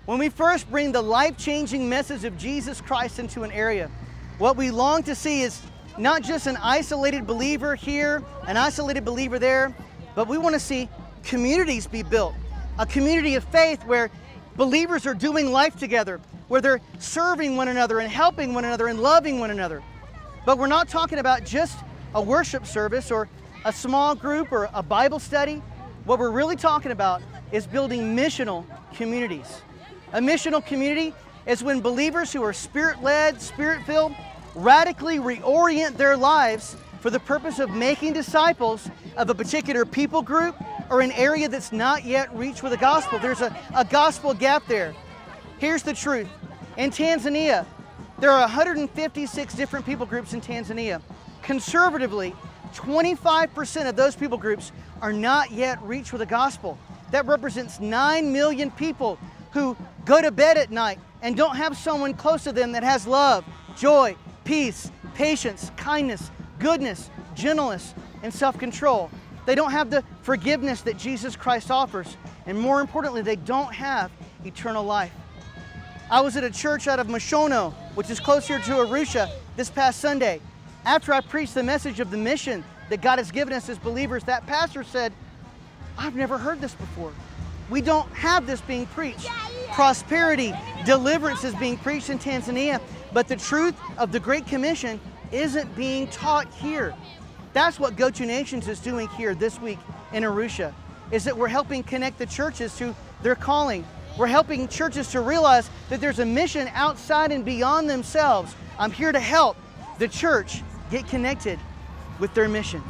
When we first bring the life-changing message of Jesus Christ into an area, what we long to see is not just an isolated believer here, an isolated believer there, but we want to see communities be built. A community of faith where believers are doing life together, where they're serving one another and helping one another and loving one another. But we're not talking about just a worship service or a small group or a Bible study. What we're really talking about is building missional communities. A missional community is when believers who are Spirit-led, Spirit-filled, radically reorient their lives for the purpose of making disciples of a particular people group or an area that's not yet reached with the gospel. There's a gospel gap there. Here's the truth. In Tanzania, there are 156 different people groups in Tanzania. Conservatively, 25% of those people groups are not yet reached with the gospel. That represents 9 million people who go to bed at night and don't have someone close to them that has love, joy, peace, patience, kindness, goodness, gentleness, and self-control. They don't have the forgiveness that Jesus Christ offers. And more importantly, they don't have eternal life. I was at a church out of Mashono, which is close here to Arusha, this past Sunday. After I preached the message of the mission that God has given us as believers, that pastor said, "I've never heard this before. We don't have this being preached. Prosperity, deliverance is being preached in Tanzania, but the truth of the Great Commission isn't being taught here." That's what Go To Nations is doing here this week in Arusha, is that we're helping connect the churches to their calling. We're helping churches to realize that there's a mission outside and beyond themselves. I'm here to help the church get connected with their mission.